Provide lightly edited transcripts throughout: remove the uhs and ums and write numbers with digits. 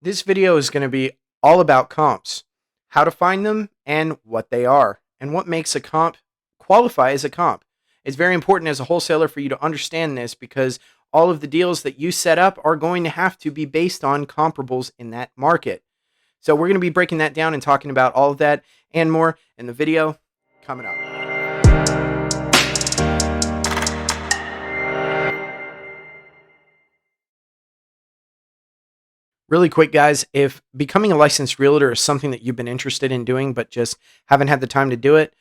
This video is going to be all about comps, how to find them and what they are, and what makes a comp qualify as a comp. It's very important as a wholesaler for you to understand this because all of the deals that you set up are going to have to be based on comparables in that market. So we're going to be breaking that down and talking about all of that and more in the video coming up. Really quick, guys, if becoming a licensed realtor is something that you've been interested in doing but just haven't had the time to do it,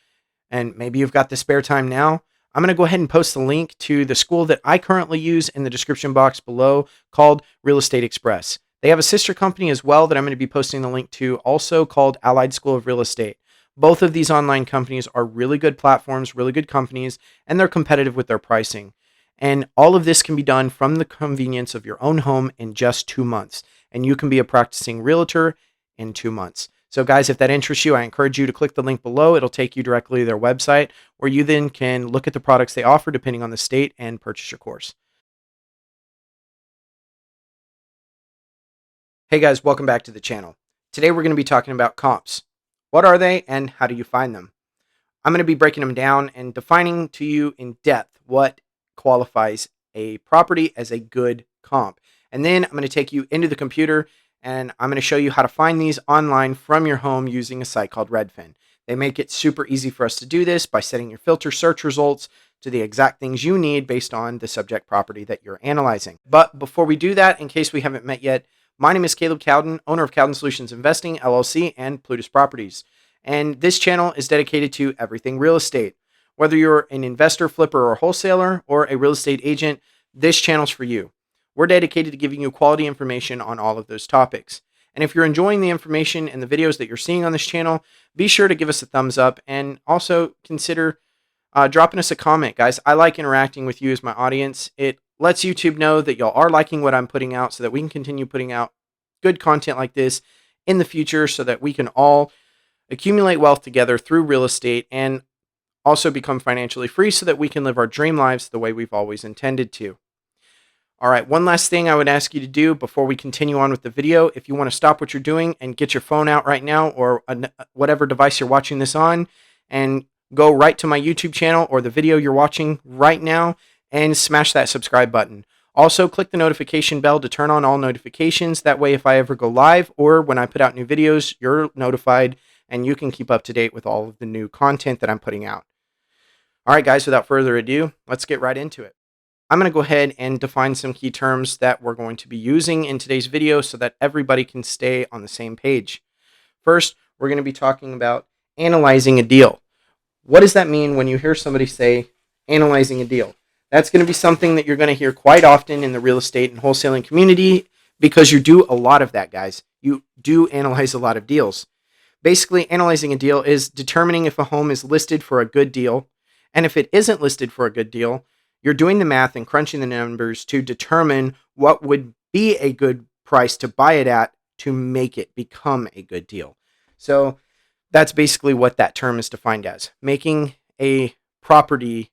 and maybe you've got the spare time now, I'm going to go ahead and post the link to the school that I currently use in the description box below called Real Estate Express. They have a sister company as well that I'm going to be posting the link to, also called Allied School of Real Estate. Both of these online companies are really good platforms, really good companies, and they're competitive with their pricing. And all of this can be done from the convenience of your own home in just 2 months. And you can be a practicing realtor in 2 months. So guys, if that interests you, I encourage you to click the link below. It'll take you directly to their website where you then can look at the products they offer depending on the state and purchase your course. Hey guys, welcome back to the channel. Today we're going to be talking about comps. What are they and how do you find them? I'm going to be breaking them down and defining to you in depth what qualifies a property as a good comp. And then I'm going to take you into the computer and I'm going to show you how to find these online from your home using a site called Redfin. They make it super easy for us to do this by setting your filter search results to the exact things you need based on the subject property that you're analyzing. But before we do that, in case we haven't met yet, my name is Caleb Cowden, owner of Cowden Solutions Investing, LLC, and Plutus Properties. And this channel is dedicated to everything real estate. Whether you're an investor, flipper, or wholesaler, or a real estate agent, this channel's for you. We're dedicated to giving you quality information on all of those topics. And if you're enjoying the information and the videos that you're seeing on this channel, be sure to give us a thumbs up and also consider dropping us a comment, guys. I like interacting with you as my audience. It lets YouTube know that y'all are liking what I'm putting out so that we can continue putting out good content like this in the future so that we can all accumulate wealth together through real estate and also become financially free so that we can live our dream lives the way we've always intended to. All right, one last thing I would ask you to do before we continue on with the video. If you want to stop what you're doing and get your phone out right now or whatever device you're watching this on and go right to my YouTube channel or the video you're watching right now and smash that subscribe button. Also, click the notification bell to turn on all notifications. That way, if I ever go live or when I put out new videos, you're notified and you can keep up to date with all of the new content that I'm putting out. All right, guys, without further ado, let's get right into it. I'm going to go ahead and define some key terms that we're going to be using in today's video so that everybody can stay on the same page. First, we're going to be talking about analyzing a deal. What does that mean when you hear somebody say analyzing a deal? That's going to be something that you're going to hear quite often in the real estate and wholesaling community because you do a lot of that, guys. You do analyze a lot of deals. Basically, analyzing a deal is determining if a home is listed for a good deal, and if it isn't listed for a good deal, you're doing the math and crunching the numbers to determine what would be a good price to buy it at to make it become a good deal. So that's basically what that term is defined as, making a property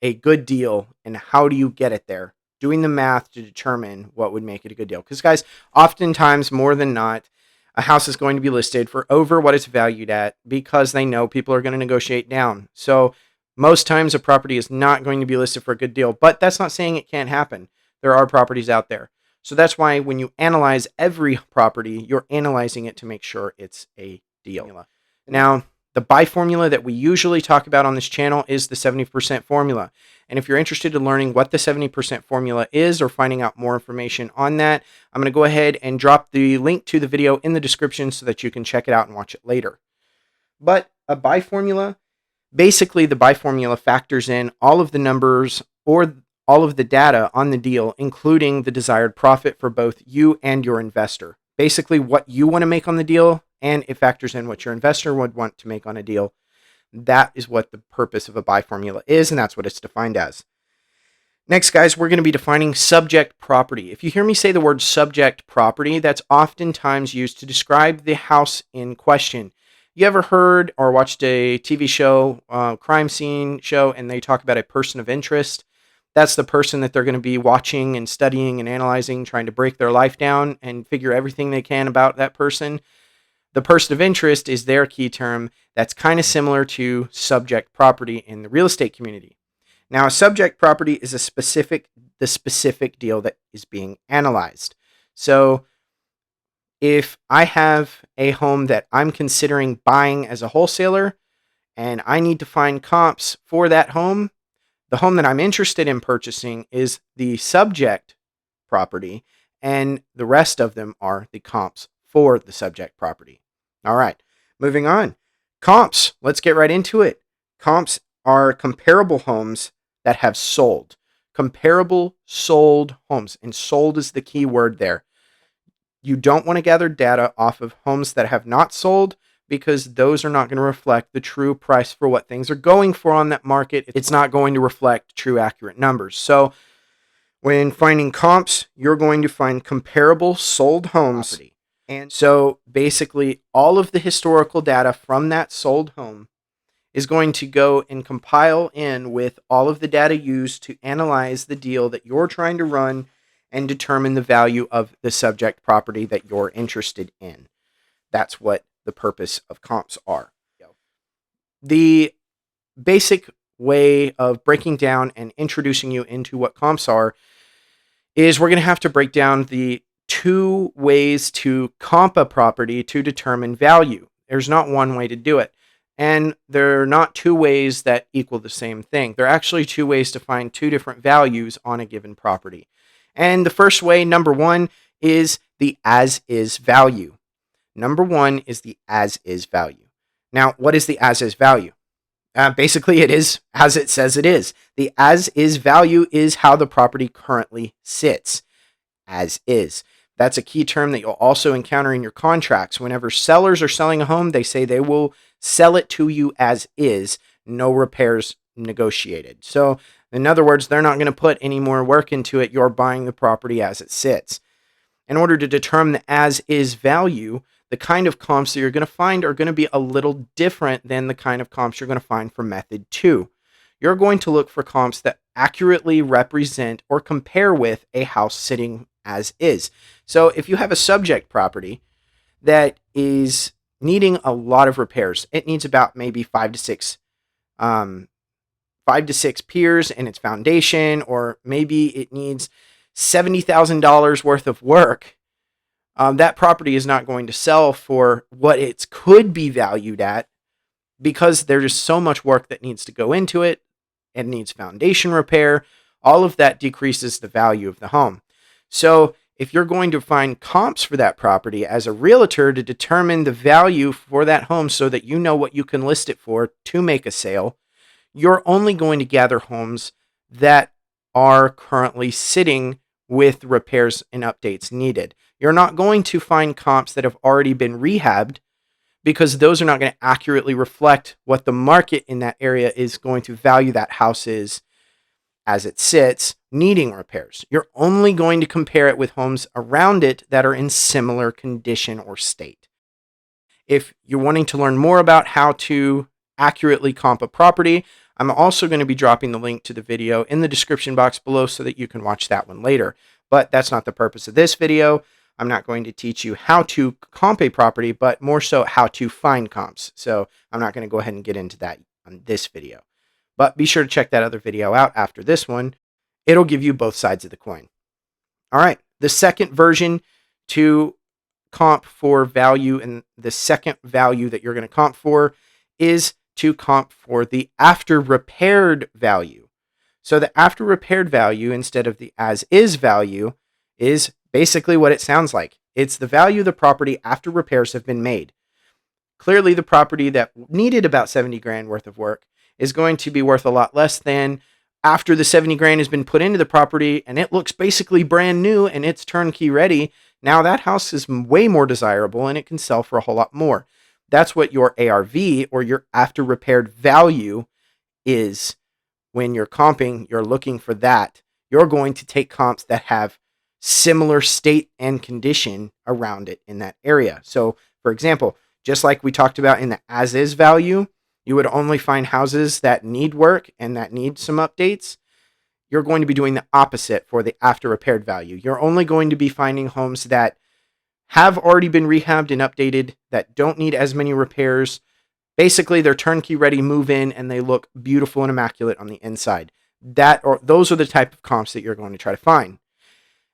a good deal. And how do you get it there? Doing the math to determine what would make it a good deal. Because guys, oftentimes more than not, a house is going to be listed for over what it's valued at because they know people are going to negotiate down. So most times a property is not going to be listed for a good deal, but that's not saying it can't happen. There are properties out there. So that's why when you analyze every property, you're analyzing it to make sure it's a deal. Now, the buy formula that we usually talk about on this channel is the 70% formula. And if you're interested in learning what the 70% formula is or finding out more information on that, I'm going to go ahead and drop the link to the video in the description so that you can check it out and watch it later. But a buy formula, basically, the buy formula factors in all of the numbers or all of the data on the deal, including the desired profit for both you and your investor. Basically, what you want to make on the deal, and it factors in what your investor would want to make on a deal. That is what the purpose of a buy formula is, and that's what it's defined as. Next, guys, we're going to be defining subject property. If you hear me say the word subject property, that's oftentimes used to describe the house in question. You ever heard or watched a TV show, crime scene show, and they talk about a person of interest? That's the person that they're going to be watching and studying and analyzing, trying to break their life down and figure everything they can about that person. The person of interest is their key term. That's kind of similar to subject property in the real estate community. Now, a subject property is the specific deal that is being analyzed. So if I have a home that I'm considering buying as a wholesaler and I need to find comps for that home, the home that I'm interested in purchasing is the subject property, and the rest of them are the comps for the subject property. All right, moving on. Comps, let's get right into it. Comps are comparable homes that have sold. Comparable sold homes, and sold is the key word there. You don't want to gather data off of homes that have not sold, because those are not going to reflect the true price for what things are going for on that market. It's not going to reflect true accurate numbers. So when finding comps, you're going to find comparable sold homes. And so basically all of the historical data from that sold home is going to go and compile in with all of the data used to analyze the deal that you're trying to run and determine the value of the subject property that you're interested in. That's what the purpose of comps are. The basic way of breaking down and introducing you into what comps are is we're going to have to break down the two ways to comp a property to determine value. There's not one way to do it. And there are not two ways that equal the same thing. There are actually two ways to find two different values on a given property. And the first way, number one, is the as-is value. Number one is the as-is value. Now, what is the as-is value? Basically, it is as it says it is. The as-is value is how the property currently sits, as is. That's a key term that you'll also encounter in your contracts. Whenever sellers are selling a home, they say they will sell it to you as is, no repairs negotiated. So, in other words, they're not going to put any more work into it. You're buying the property as it sits. In order to determine the as-is value, the kind of comps that you're going to find are going to be a little different than the kind of comps you're going to find for method 2. You're going to look for comps that accurately represent or compare with a house sitting as is. So if you have a subject property that is needing a lot of repairs, it needs about maybe 5 to 6 piers in its foundation, or maybe it needs $70,000 worth of work. That property is not going to sell for what it could be valued at, because there's so much work that needs to go into it. It needs foundation repair. All of that decreases the value of the home. So if you're going to find comps for that property as a realtor to determine the value for that home so that you know what you can list it for to make a sale, you're only going to gather homes that are currently sitting with repairs and updates needed. You're not going to find comps that have already been rehabbed, because those are not going to accurately reflect what the market in that area is going to value that house is as it sits, needing repairs. You're only going to compare it with homes around it that are in similar condition or state. If you're wanting to learn more about how to accurately comp a property, I'm also going to be dropping the link to the video in the description box below so that you can watch that one later. But that's not the purpose of this video. I'm not going to teach you how to comp a property, but more so how to find comps. So I'm not going to go ahead and get into that on this video. But be sure to check that other video out after this one. It'll give you both sides of the coin. All right, the second version to comp for value, and the second value that you're going to comp for is to comp for the after repaired value. So the after repaired value, instead of the as is value, is basically what it sounds like. It's the value of the property after repairs have been made. Clearly, the property that needed about 70 grand worth of work is going to be worth a lot less than after the 70 grand has been put into the property and it looks basically brand new and it's turnkey ready. Now that house is way more desirable and it can sell for a whole lot more. That's what your ARV, or your after repaired value, is. When you're comping, you're looking for that. You're going to take comps that have similar state and condition around it in that area. So, for example, just like we talked about in the as-is value, you would only find houses that need work and that need some updates. you're going to be doing the opposite for the after repaired value. You're only going to be finding homes that have already been rehabbed and updated, that don't need as many repairs. Basically, they're turnkey ready, move in, and they look beautiful and immaculate on the inside. Those are the type of comps that you're going to try to find.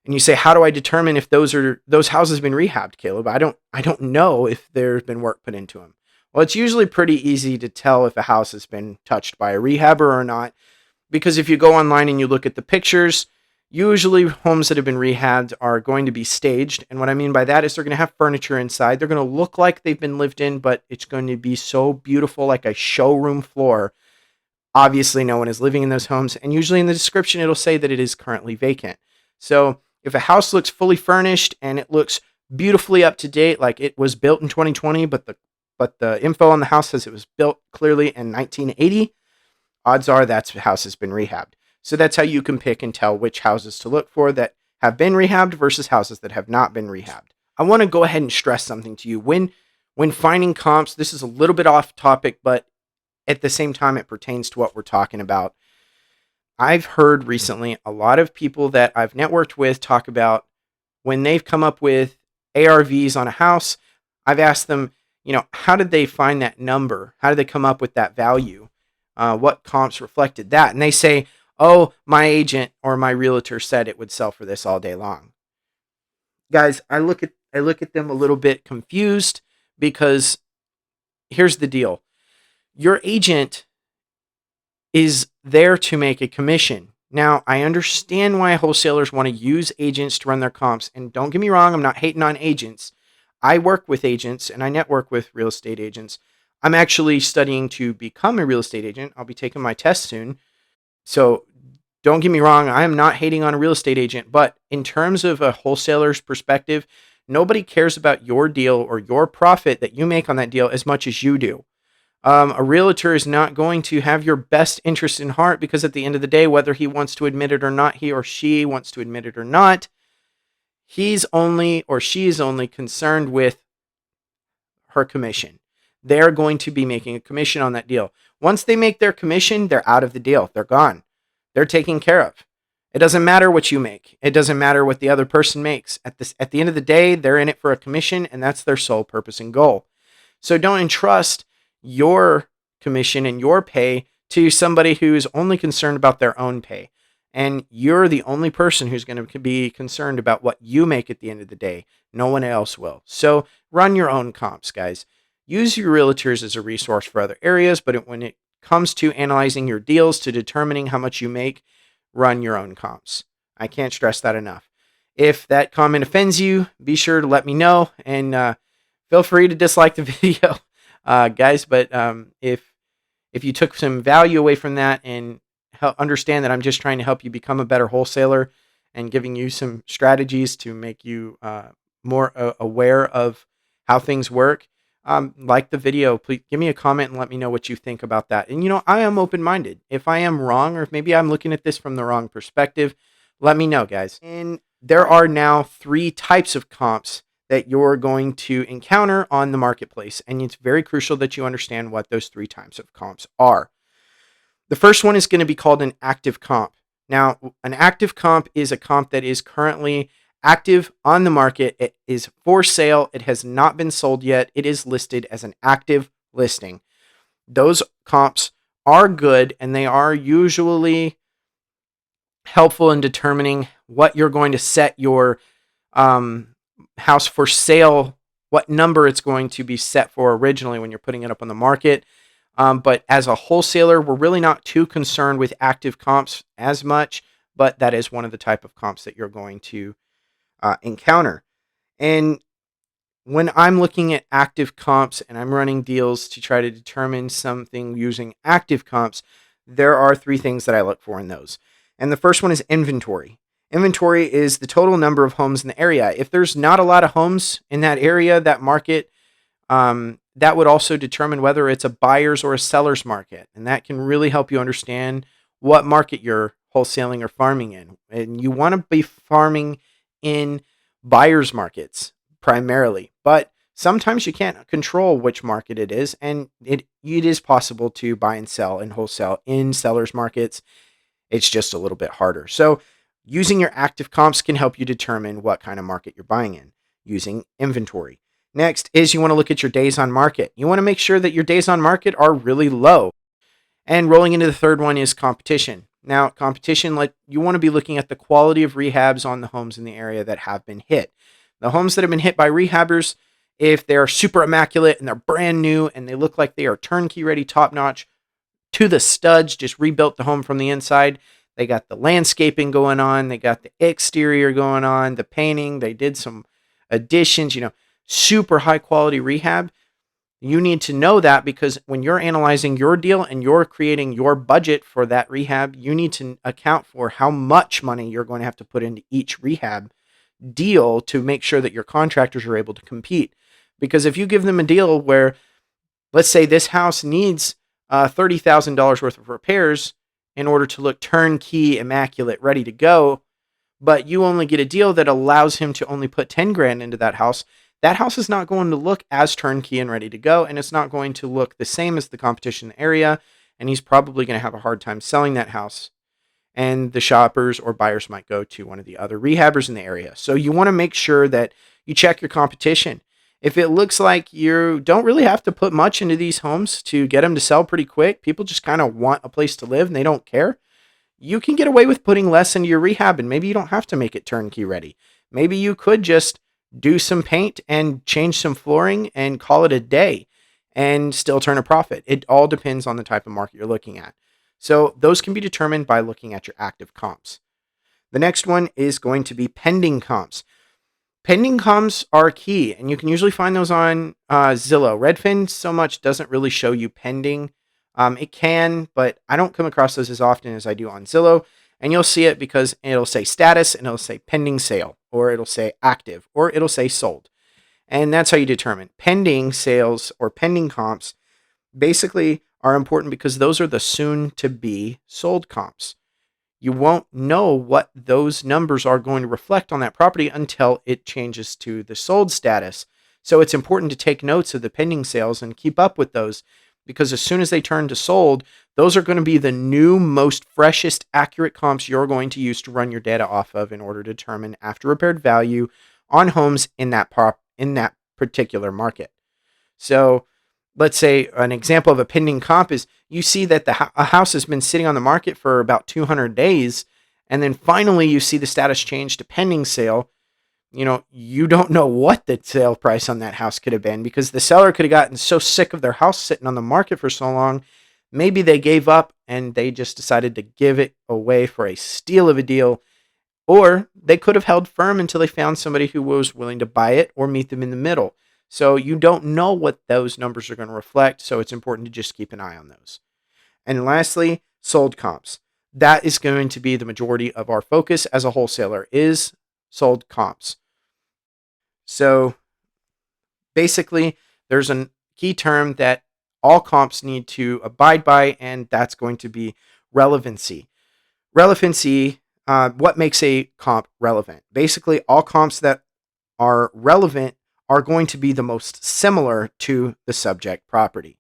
And you say, how do I determine if those houses have been rehabbed, Caleb? I don't know if there's been work put into them. Well, it's usually pretty easy to tell if a house has been touched by a rehabber or not, because if you go online and you look at the pictures, usually homes that have been rehabbed are going to be staged. And what I mean by that is they're going to have furniture inside. They're going to look like they've been lived in, but it's going to be so beautiful, like a showroom floor. Obviously, no one is living in those homes. And usually in the description, it'll say that it is currently vacant. So if a house looks fully furnished and it looks beautifully up to date, like it was built in 2020, but the info on the house says it was built clearly in 1980, odds are that house has been rehabbed. So that's how you can pick and tell which houses to look for that have been rehabbed versus houses that have not been rehabbed. I want to go ahead and stress something to you. When finding comps, this is a little bit off topic, but at the same time, it pertains to what we're talking about. I've heard recently a lot of people that I've networked with talk about when they've come up with ARVs on a house. I've asked them, how did they find that number? How did they come up with that value? What comps reflected that? And they say, oh, my agent or my realtor said it would sell for this all day long. Guys, I look at them a little bit confused, because here's the deal. Your agent is there to make a commission. Now, I understand why wholesalers want to use agents to run their comps. And don't get me wrong, I'm not hating on agents. I work with agents and I network with real estate agents. I'm actually studying to become a real estate agent. I'll be taking my test soon. So don't get me wrong, I am not hating on a real estate agent. But in terms of a wholesaler's perspective, nobody cares about your deal or your profit that you make on that deal as much as you do. A realtor is not going to have your best interest in heart, because at the end of the day, whether he wants to admit it or not, he or she wants to admit it or not, he's only or she is only concerned with her commission. They're going to be making a commission on that deal. Once they make their commission, they're out of the deal. They're gone. They're taken care of. It doesn't matter what you make. It doesn't matter what the other person makes. At the end of the day, they're in it for a commission, and that's their sole purpose and goal. So don't entrust your commission and your pay to somebody who's only concerned about their own pay. And you're the only person who's going to be concerned about what you make at the end of the day. No one else will. So run your own comps, guys. Use your realtors as a resource for other areas, but when it comes to analyzing your deals, to determining how much you make, run your own comps. I can't stress that enough. If that comment offends you, be sure to let me know, and feel free to dislike the video. Guys, but if you took some value away from that, and understand that I'm just trying to help you become a better wholesaler and giving you some strategies to make you more aware of how things work, like the video, please give me a comment and let me know what you think about that. And I am open-minded. If I am wrong, or if maybe I'm looking at this from the wrong perspective, let me know, guys. And there are now 3 types of comps that you're going to encounter on the marketplace. And it's very crucial that you understand what those 3 types of comps are. The first one is going to be called an active comp. Now, an active comp is a comp that is currently active on the market. It is for sale. It has not been sold yet. It is listed as an active listing. Those comps are good, and they are usually helpful in determining what you're going to set your house for sale, what number it's going to be set for originally when you're putting it up on the market. But as a wholesaler, we're really not too concerned with active comps as much, but that is one of the type of comps that you're going to encounter. And when I'm looking at active comps and I'm running deals to try to determine something using active comps, there are 3 things that I look for in those. And the first one is inventory. Inventory is the total number of homes in the area. If there's not a lot of homes in that area, that market, that would also determine whether it's a buyer's or a seller's market. And that can really help you understand what market you're wholesaling or farming in. And you want to be farming in buyer's markets primarily. But sometimes you can't control which market it is. And it is possible to buy and sell and wholesale in seller's markets. It's just a little bit harder. So using your active comps can help you determine what kind of market you're buying in using inventory. Next is you want to look at your days on market. You want to make sure that your days on market are really low. And rolling into the third one is competition. Now, competition, like you want to be looking at the quality of rehabs on the homes in the area that have been hit. The homes that have been hit by rehabbers, if they're super immaculate and they're brand new and they look like they are turnkey ready, top notch, to the studs, just rebuilt the home from the inside. They got the landscaping going on, they got the exterior going on, the painting, they did some additions, super high quality rehab. You need to know that because when you're analyzing your deal and you're creating your budget for that rehab, you need to account for how much money you're going to have to put into each rehab deal to make sure that your contractors are able to compete. Because if you give them a deal where, let's say this house needs $30,000 worth of repairs in order to look turnkey, immaculate, ready to go, but you only get a deal that allows him to only put 10 grand into that house is not going to look as turnkey and ready to go, and it's not going to look the same as the competition in the area, and he's probably going to have a hard time selling that house. And the shoppers or buyers might go to one of the other rehabbers in the area. So you want to make sure that you check your competition. If it looks like you don't really have to put much into these homes to get them to sell pretty quick, people just kind of want a place to live and they don't care, you can get away with putting less into your rehab, and maybe you don't have to make it turnkey ready. Maybe you could just do some paint and change some flooring and call it a day and still turn a profit. It all depends on the type of market you're looking at. So those can be determined by looking at your active comps. The next one is going to be pending comps. Pending comps are key, and you can usually find those on Zillow. Redfin so much doesn't really show you pending. It can, but I don't come across those as often as I do on Zillow. And you'll see it because it'll say status and it'll say pending sale, or it'll say active, or it'll say sold. And that's how you determine. Pending sales or pending comps basically are important because those are the soon to be sold comps. You won't know what those numbers are going to reflect on that property until it changes to the sold status. So it's important to take notes of the pending sales and keep up with those, because as soon as they turn to sold, those are going to be the new, most freshest, accurate comps you're going to use to run your data off of in order to determine after repaired value on homes in that particular market. So let's say an example of a pending comp is you see that a house has been sitting on the market for about 200 days, and then finally you see the status change to pending sale. You don't know what the sale price on that house could have been because the seller could have gotten so sick of their house sitting on the market for so long. Maybe they gave up and they just decided to give it away for a steal of a deal, or they could have held firm until they found somebody who was willing to buy it or meet them in the middle. So you don't know what those numbers are going to reflect, so it's important to just keep an eye on those. And lastly, sold comps. That is going to be the majority of our focus as a wholesaler, is sold comps. So basically, there's a key term that all comps need to abide by, and that's going to be relevancy. Relevancy, what makes a comp relevant? Basically, all comps that are relevant are going to be the most similar to the subject property.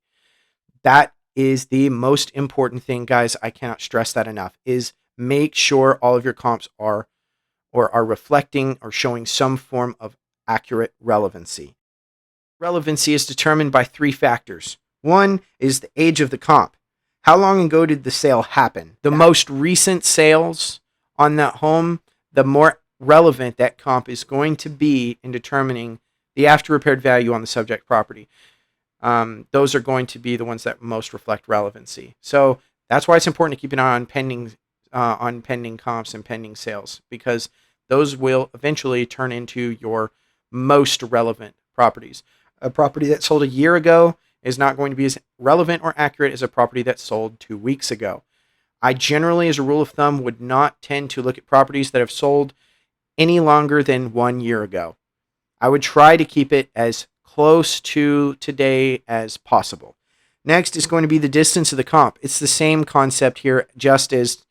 That is the most important thing, guys. I cannot stress that enough, is make sure all of your comps are reflecting or showing some form of accurate relevancy. Relevancy is determined by 3 factors. One is the age of the comp. How long ago did the sale happen? The most recent sales on that home, the more relevant that comp is going to be in determining the after repaired value on the subject property. Those are going to be the ones that most reflect relevancy. So that's why it's important to keep an eye on pending comps and pending sales, because those will eventually turn into your most relevant properties. A property that sold a year ago is not going to be as relevant or accurate as a property that sold 2 weeks ago. I generally, as a rule of thumb, would not tend to look at properties that have sold any longer than 1 year ago. I would try to keep it as close to today as possible. Next is going to be the distance of the comp. It's the same concept here, just as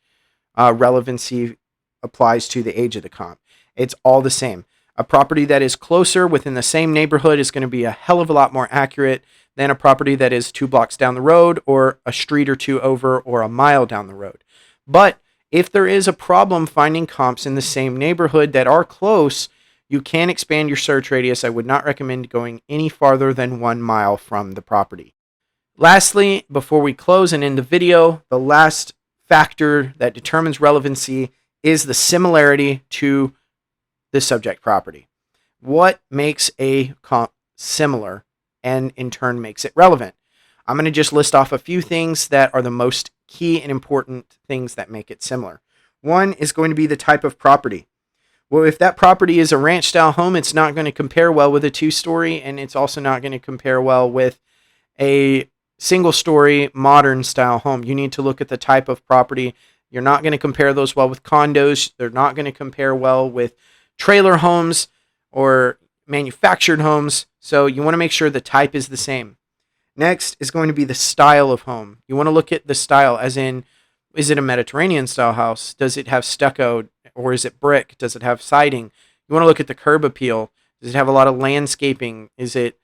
relevancy applies to the age of the comp. It's all the same. A property that is closer within the same neighborhood is going to be a hell of a lot more accurate than a property that is 2 blocks down the road, or a street or two over, or a mile down the road. But If there is a problem finding comps in the same neighborhood that are close, you can expand your search radius. I would not recommend going any farther than 1 mile from the property. Lastly, before we close and end the video, the last factor that determines relevancy is the similarity to the subject property. What makes a comp similar and in turn makes it relevant? I'm going to just list off a few things that are the most key and important things that make it similar. One is going to be the type of property. Well, if that property is a ranch style home, it's not going to compare well with a 2-story, and it's also not going to compare well with a single story modern style home. You need to look at the type of property. You're not going to compare those well with condos. They're not going to compare well with trailer homes or manufactured homes. So you want to make sure the type is the same. Next is going to be the style of home. You want to look at the style, as in, is it a Mediterranean style house? Does it have stucco, or is it brick? Does it have siding? You want to look at the curb appeal. Does it have a lot of landscaping? Is it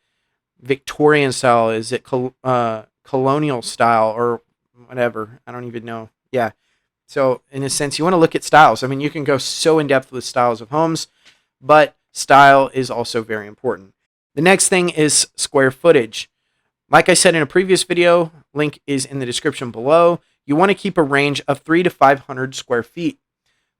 Victorian style? Is it colonial style, or whatever? I don't even know. Yeah. So in a sense, you want to look at styles. I mean, you can go so in depth with styles of homes, but style is also very important. The next thing is square footage. Like I said in a previous video, link is in the description below. You want to keep a range of 300 to 500 square feet.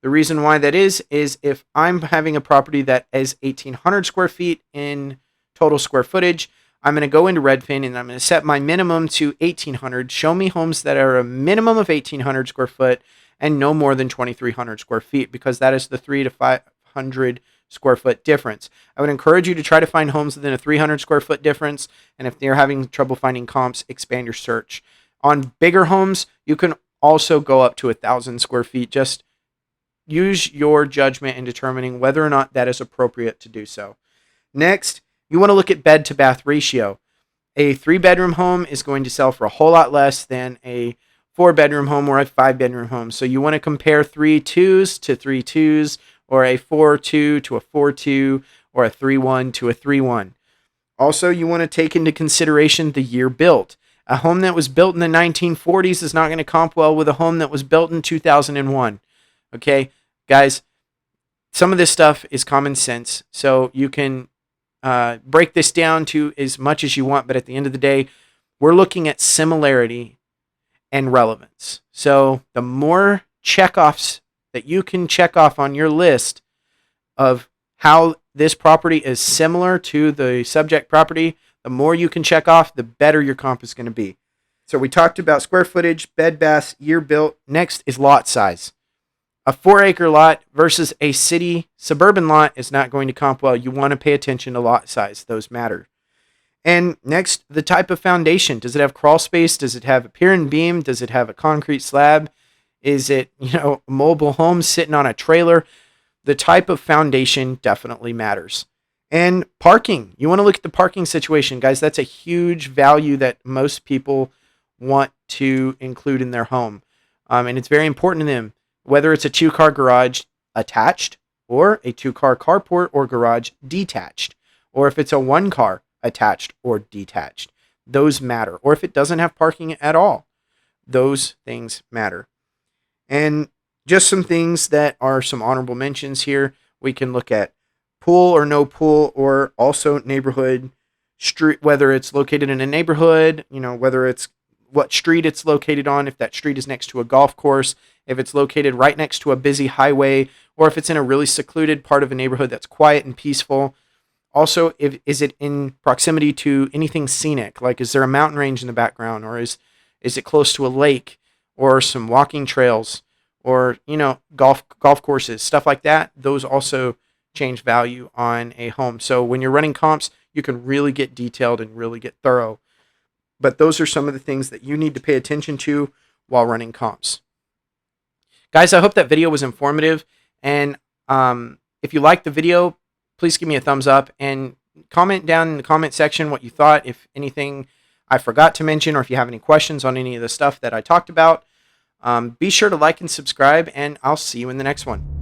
The reason why that is if I'm having a property that is 1,800 square feet in total square footage, I'm going to go into Redfin and I'm going to set my minimum to 1,800. Show me homes that are a minimum of 1,800 square foot and no more than 2,300 square feet, because that is the 300 to 500 square foot difference. I would encourage you to try to find homes within a 300 square foot difference. And if you're having trouble finding comps, expand your search. On bigger homes, you can also go up to 1,000 square feet. Just use your judgment in determining whether or not that is appropriate to do so. Next, you want to look at bed to bath ratio. A 3-bedroom home is going to sell for a whole lot less than a 4-bedroom home or a 5-bedroom home. So you want to compare 3 2s to 3 2s, or a 4-2 to a 4-2, or a 3-1 to a 3-1. Also, you want to take into consideration the year built. A home that was built in the 1940s is not going to comp well with a home that was built in 2001. Okay, guys, some of this stuff is common sense, so you can break this down to as much as you want, but at the end of the day, we're looking at similarity and relevance. So the more checkoffs that you can check off on your list of how this property is similar to the subject property, the more you can check off, the better your comp is going to be. So we talked about square footage, bed, baths, year built. Next is lot size. A 4-acre lot versus a city suburban lot is not going to comp well. You want to pay attention to lot size. Those matter. And next, the type of foundation. Does it have crawl space? Does it have a pier and beam? Does it have a concrete slab? Is it, a mobile home sitting on a trailer? The type of foundation definitely matters. And parking. You want to look at the parking situation, guys. That's a huge value that most people want to include in their home. And it's very important to them, whether it's a 2-car garage attached or a 2-car carport or garage detached, or if it's a 1-car attached or detached. Those matter. Or if it doesn't have parking at all. Those things matter. And just some things that are some honorable mentions here. We can look at pool or no pool, or also neighborhood, street, whether it's located in a neighborhood, whether it's what street it's located on, if that street is next to a golf course, if it's located right next to a busy highway, or if it's in a really secluded part of a neighborhood that's quiet and peaceful. Also, is it in proximity to anything scenic? Like, is there a mountain range in the background, or is it close to a lake, or some walking trails, or golf courses, stuff like that? Those also change value on a home. So when you're running comps, you can really get detailed and really get thorough. But those are some of the things that you need to pay attention to while running comps. Guys, I hope that video was informative. And if you liked the video, please give me a thumbs up and comment down in the comment section what you thought, if anything I forgot to mention, or if you have any questions on any of the stuff that I talked about. Be sure to like and subscribe, and I'll see you in the next one.